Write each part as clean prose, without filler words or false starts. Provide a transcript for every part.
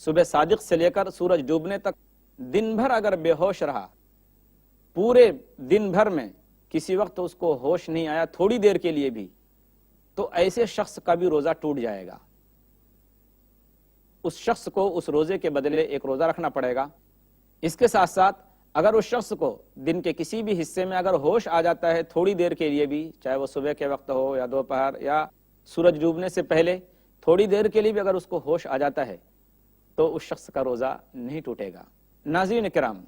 صبح صادق سے لے کر سورج ڈوبنے تک دن بھر اگر بے ہوش رہا، پورے دن بھر میں کسی وقت اس کو ہوش نہیں آیا تھوڑی دیر کے لیے بھی، تو ایسے شخص کا بھی روزہ ٹوٹ جائے گا۔ اس شخص کو اس روزے کے بدلے ایک روزہ رکھنا پڑے گا۔ اس کے ساتھ ساتھ اگر اس شخص کو دن کے کسی بھی حصے میں اگر ہوش آ جاتا ہے تھوڑی دیر کے لیے بھی، چاہے وہ صبح کے وقت ہو یا دوپہر یا سورج ڈوبنے سے پہلے، تھوڑی دیر کے لیے بھی اگر اس کو ہوش آ جاتا ہے تو اس شخص کا روزہ نہیں ٹوٹے گا۔ ناظرین کرام،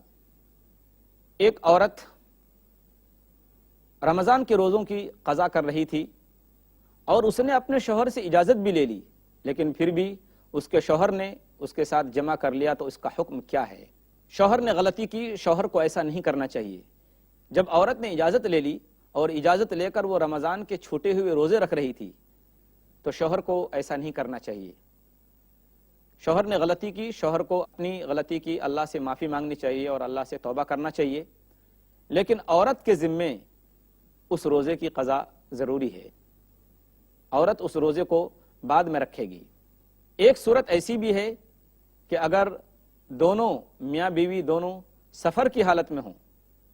ایک عورت رمضان کے روزوں کی قضا کر رہی تھی اور اس نے اپنے شوہر سے اجازت بھی لے لی، لیکن پھر بھی اس کے شوہر نے اس کے ساتھ جمع کر لیا، تو اس کا حکم کیا ہے؟ شوہر نے غلطی کی، شوہر کو ایسا نہیں کرنا چاہیے۔ جب عورت نے اجازت لے لی اور اجازت لے کر وہ رمضان کے چھوٹے ہوئے روزے رکھ رہی تھی، تو شوہر کو ایسا نہیں کرنا چاہیے۔ شوہر نے غلطی کی، شوہر کو اپنی غلطی کی اللہ سے معافی مانگنی چاہیے اور اللہ سے توبہ کرنا چاہیے، لیکن عورت کے ذمے اس روزے کی قضا ضروری ہے۔ عورت اس روزے کو بعد میں رکھے گی۔ ایک صورت ایسی بھی ہے کہ اگر دونوں میاں بیوی دونوں سفر کی حالت میں ہوں،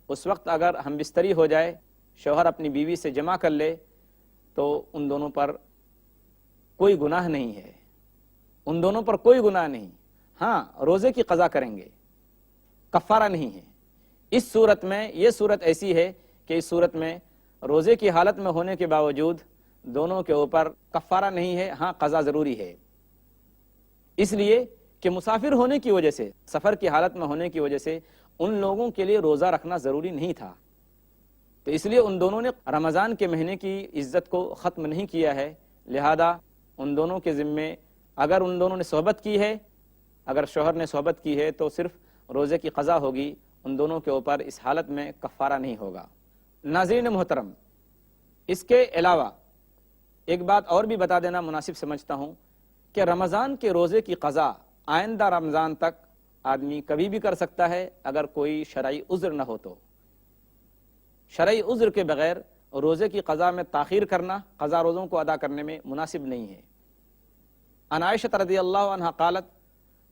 اس وقت اگر ہم بستری ہو جائے، شوہر اپنی بیوی سے جمع کر لے، تو ان دونوں پر کوئی گناہ نہیں ہے، ان دونوں پر کوئی گناہ نہیں۔ ہاں، روزے کی قضا کریں گے، کفارہ نہیں ہے۔ اس صورت میں یہ صورت ایسی ہے کہ اس صورت میں روزے کی حالت میں ہونے کے باوجود دونوں کے اوپر کفارہ نہیں ہے، ہاں قضا ضروری ہے۔ اس لیے کہ مسافر ہونے کی وجہ سے، سفر کی حالت میں ہونے کی وجہ سے ان لوگوں کے لیے روزہ رکھنا ضروری نہیں تھا، تو اس لیے ان دونوں نے رمضان کے مہینے کی عزت کو ختم نہیں کیا ہے۔ لہذا ان دونوں کے ذمے اگر ان دونوں نے صحبت کی ہے، اگر شوہر نے صحبت کی ہے، تو صرف روزے کی قضا ہوگی، ان دونوں کے اوپر اس حالت میں کفارہ نہیں ہوگا۔ ناظرین محترم، اس کے علاوہ ایک بات اور بھی بتا دینا مناسب سمجھتا ہوں کہ رمضان کے روزے کی قضا آئندہ رمضان تک آدمی کبھی بھی کر سکتا ہے اگر کوئی شرعی عذر نہ ہو تو۔ شرعی عذر کے بغیر روزے کی قضا میں تاخیر کرنا قضا روزوں کو ادا کرنے میں مناسب نہیں ہے۔ عن عائشہ رضی اللہ عنہ قالت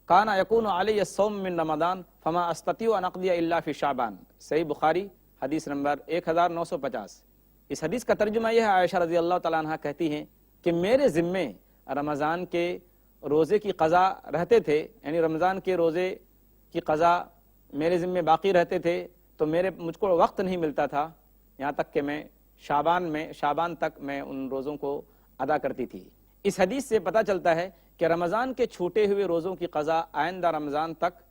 کان یکون علی الصوم من رمضان فما استطیع ان اقضی الا فی شعبان، صحیح بخاری حدیث نمبر 1950۔ اس حدیث کا ترجمہ یہ ہے، عائشہ رضی اللہ تعالیٰ عنہ کہتی ہیں کہ میرے ذمے رمضان کے روزے کی قضا رہتے تھے، یعنی رمضان کے روزے کی قضا میرے ذمے باقی رہتے تھے، تو مجھ کو وقت نہیں ملتا تھا، یہاں تک کہ میں شعبان تک میں ان روزوں کو ادا کرتی تھی۔ اس حدیث سے پتہ چلتا ہے کہ رمضان کے چھوٹے ہوئے روزوں کی قضا آئندہ رمضان تک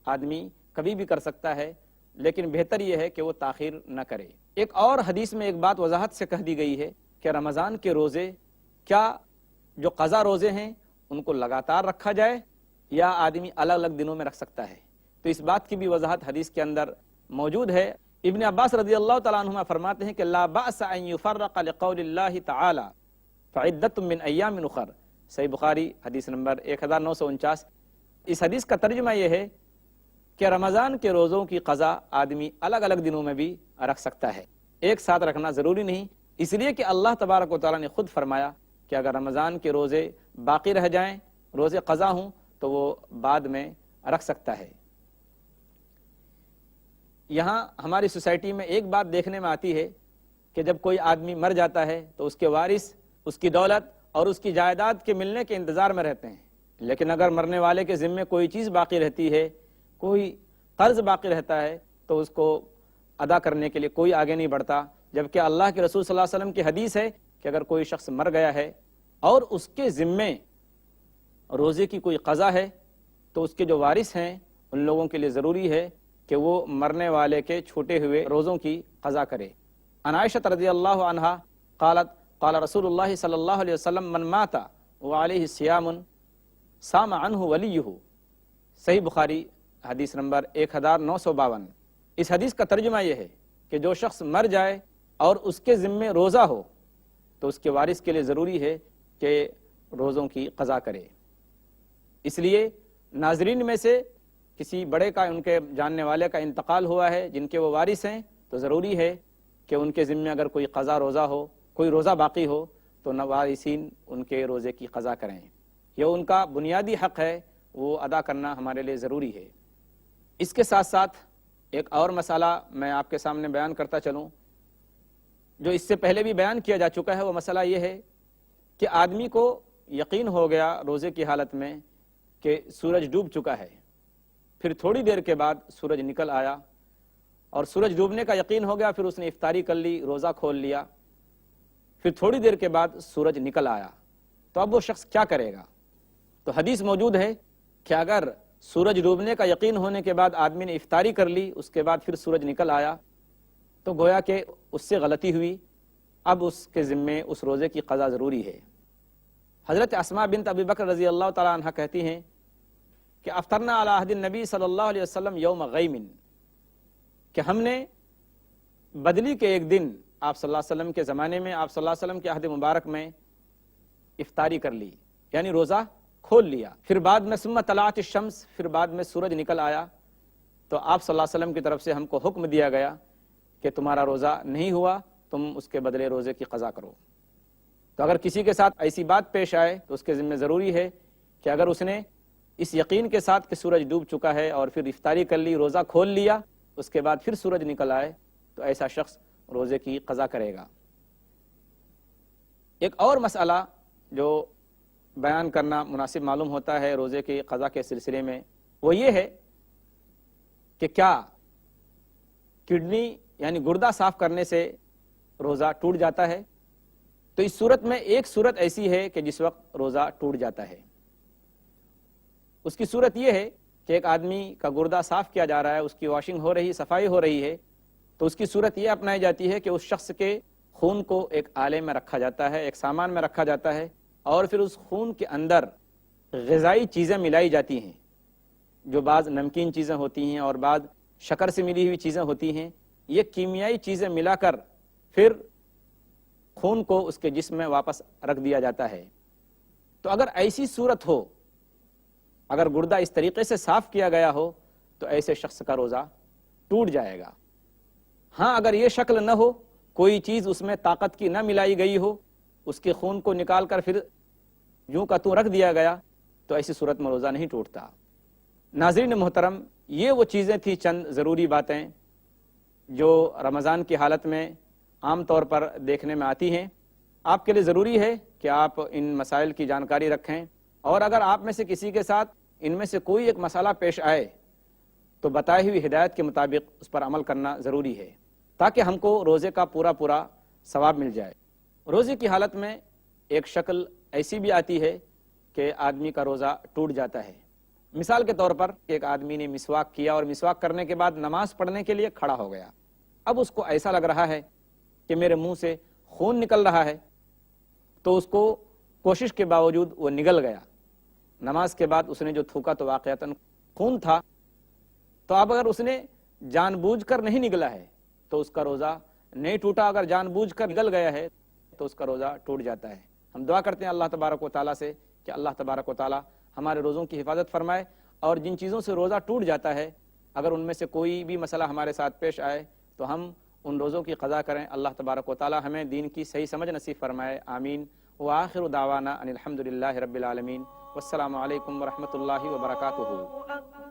آدمی کبھی بھی کر سکتا ہے، لیکن بہتر یہ ہے کہ وہ تاخیر نہ کرے۔ ایک اور حدیث میں ایک بات وضاحت سے کہہ دی گئی ہے کہ رمضان کے روزے کیا جو قضا روزے ہیں ان کو لگاتار رکھا جائے یا آدمی الگ الگ دنوں میں رکھ سکتا ہے، تو اس بات کی بھی وضاحت حدیث کے اندر موجود ہے۔ ابن عباس رضی اللہ تعالیٰ عنہما فرماتے ہیں کہ لا بأس ان يفرق لقول اللہ تعالی فعدۃ من ایام اخر، صحیح بخاری حدیث نمبر 1949۔ اس حدیث کا ترجمہ یہ ہے کہ رمضان کے روزوں کی قضا آدمی الگ الگ دنوں میں بھی رکھ سکتا ہے، ایک ساتھ رکھنا ضروری نہیں، اس لیے کہ اللہ تبارک و تعالیٰ نے خود فرمایا کہ اگر رمضان کے روزے باقی رہ جائیں، روزے قضا ہوں، تو وہ بعد میں رکھ سکتا ہے۔ یہاں ہماری سوسائٹی میں ایک بات دیکھنے میں آتی ہے کہ جب کوئی آدمی مر جاتا ہے تو اس کے وارث اس کی دولت اور اس کی جائیداد کے ملنے کے انتظار میں رہتے ہیں، لیکن اگر مرنے والے کے ذمے کوئی چیز باقی رہتی ہے، کوئی قرض باقی رہتا ہے، تو اس کو ادا کرنے کے لیے کوئی آگے نہیں بڑھتا، جبکہ اللہ کے رسول صلی اللہ علیہ وسلم کی حدیث ہے کہ اگر کوئی شخص مر گیا ہے اور اس کے ذمے روزے کی کوئی قضا ہے، تو اس کے جو وارث ہیں ان لوگوں کے لیے ضروری ہے کہ وہ مرنے والے کے چھوٹے ہوئے روزوں کی قضا کرے۔ عن عائشہ رضی اللہ عنہا قالت قال رسول اللہ صلی اللہ علیہ وسلم من مات وعلیہ صیام صام عنہ ولیہ، صحیح بخاری حدیث نمبر 1952۔ اس حدیث کا ترجمہ یہ ہے کہ جو شخص مر جائے اور اس کے ذمے روزہ ہو تو اس کے وارث کے لیے ضروری ہے کہ روزوں کی قضا کرے۔ اس لیے ناظرین میں سے کسی بڑے کا، ان کے جاننے والے کا انتقال ہوا ہے جن کے وہ وارث ہیں، تو ضروری ہے کہ ان کے ذمے اگر کوئی قضا روزہ ہو، کوئی روزہ باقی ہو، تو وارثین ان کے روزے کی قضا کریں۔ یہ ان کا بنیادی حق ہے، وہ ادا کرنا ہمارے لیے ضروری ہے۔ اس کے ساتھ ساتھ ایک اور مسئلہ میں آپ کے سامنے بیان کرتا چلوں، جو اس سے پہلے بھی بیان کیا جا چکا ہے۔ وہ مسئلہ یہ ہے کہ آدمی کو یقین ہو گیا روزے کی حالت میں کہ سورج ڈوب چکا ہے، پھر تھوڑی دیر کے بعد سورج نکل آیا، اور سورج ڈوبنے کا یقین ہو گیا، پھر اس نے افطاری کر لی، روزہ کھول لیا، پھر تھوڑی دیر کے بعد سورج نکل آیا، تو اب وہ شخص کیا کرے گا؟ تو حدیث موجود ہے کہ اگر سورج ڈوبنے کا یقین ہونے کے بعد آدمی نے افطاری کر لی، اس کے بعد پھر سورج نکل آیا، تو گویا کہ اس سے غلطی ہوئی، اب اس کے ذمے اس روزے کی قضا ضروری ہے۔ حضرت اسماء بنت ابی بکر رضی اللہ تعالیٰ عنہ کہتی ہیں کہ افطرنا علی عہد النبی صلی اللہ علیہ وسلم یوم غیم، کہ ہم نے بدلی کے ایک دن آپ صلی اللہ علیہ وسلم کے زمانے میں، آپ صلی اللہ علیہ وسلم کے عہد مبارک میں افطاری کر لی، یعنی روزہ کھول لیا، پھر بعد میں ثم طلعت الشمس، پھر بعد میں سورج نکل آیا، تو آپ صلی اللہ علیہ وسلم کی طرف سے ہم کو حکم دیا گیا کہ تمہارا روزہ نہیں ہوا، تم اس کے بدلے روزے کی قضا کرو۔ تو اگر کسی کے ساتھ ایسی بات پیش آئے تو اس کے ذمہ ضروری ہے کہ اگر اس نے اس یقین کے ساتھ کہ سورج ڈوب چکا ہے اور پھر افطاری کر لی، روزہ کھول لیا، اس کے بعد پھر سورج نکل آئے، تو ایسا شخص روزے کی قضا کرے گا۔ ایک اور مسئلہ جو بیان کرنا مناسب معلوم ہوتا ہے روزے کی قضا کے سلسلے میں، وہ یہ ہے کہ کیا کڈنی یعنی گردہ صاف کرنے سے روزہ ٹوٹ جاتا ہے؟ تو اس صورت میں ایک صورت ایسی ہے کہ جس وقت روزہ ٹوٹ جاتا ہے۔ اس کی صورت یہ ہے کہ ایک آدمی کا گردہ صاف کیا جا رہا ہے، اس کی واشنگ ہو رہی، صفائی ہو رہی ہے، تو اس کی صورت یہ اپنائی جاتی ہے کہ اس شخص کے خون کو ایک آلے میں رکھا جاتا ہے، ایک سامان میں رکھا جاتا ہے، اور پھر اس خون کے اندر غذائی چیزیں ملائی جاتی ہیں، جو بعض نمکین چیزیں ہوتی ہیں اور بعض شکر سے ملی ہوئی چیزیں ہوتی ہیں۔ یہ کیمیائی چیزیں ملا کر پھر خون کو اس کے جسم میں واپس رکھ دیا جاتا ہے۔ تو اگر ایسی صورت ہو، اگر گردہ اس طریقے سے صاف کیا گیا ہو، تو ایسے شخص کا روزہ ٹوٹ جائے گا۔ ہاں، اگر یہ شکل نہ ہو، کوئی چیز اس میں طاقت کی نہ ملائی گئی ہو، اس کے خون کو نکال کر پھر یوں کا توں رکھ دیا گیا، تو ایسی صورت میں روزہ نہیں ٹوٹتا۔ ناظرین محترم، یہ وہ چیزیں تھیں، چند ضروری باتیں جو رمضان کی حالت میں عام طور پر دیکھنے میں آتی ہیں۔ آپ کے لیے ضروری ہے کہ آپ ان مسائل کی جانکاری رکھیں، اور اگر آپ میں سے کسی کے ساتھ ان میں سے کوئی ایک مسئلہ پیش آئے تو بتائی ہوئی ہدایت کے مطابق اس پر عمل کرنا ضروری ہے، تاکہ ہم کو روزے کا پورا ثواب مل جائے۔ روزے کی حالت میں ایک شکل ایسی بھی آتی ہے کہ آدمی کا روزہ ٹوٹ جاتا ہے۔ مثال کے طور پر ایک آدمی نے مسواک کیا، اور مسواک کرنے کے بعد نماز پڑھنے کے لیے کھڑا ہو گیا۔ اب اس کو ایسا لگ رہا ہے کہ میرے منہ سے خون نکل رہا ہے، تو اس کو کوشش کے باوجود وہ نگل گیا۔ نماز کے بعد اس نے جو تھوکا تو واقعتاً خون تھا، تو اب اگر اس نے جان بوجھ کر نہیں نگلا ہے تو اس کا روزہ نہیں ٹوٹا، اگر جان بوجھ کر نگل گیا ہے تو اس کا روزہ ٹوٹ جاتا ہے۔ ہم دعا کرتے ہیں اللہ تبارک و تعالیٰ سے کہ اللہ تبارک و تعالیٰ ہمارے روزوں کی حفاظت فرمائے، اور جن چیزوں سے روزہ ٹوٹ جاتا ہے اگر ان میں سے کوئی بھی مسئلہ ہمارے ساتھ پیش آئے تو ہم ان روزوں کی قضا کریں۔ اللہ تبارک و تعالیٰ ہمیں دین کی صحیح سمجھ نصیب فرمائے، آمین۔ وآخر دعوانا ان الحمد للہ رب العالمین، والسلام علیکم ورحمۃ اللہ وبرکاتہ۔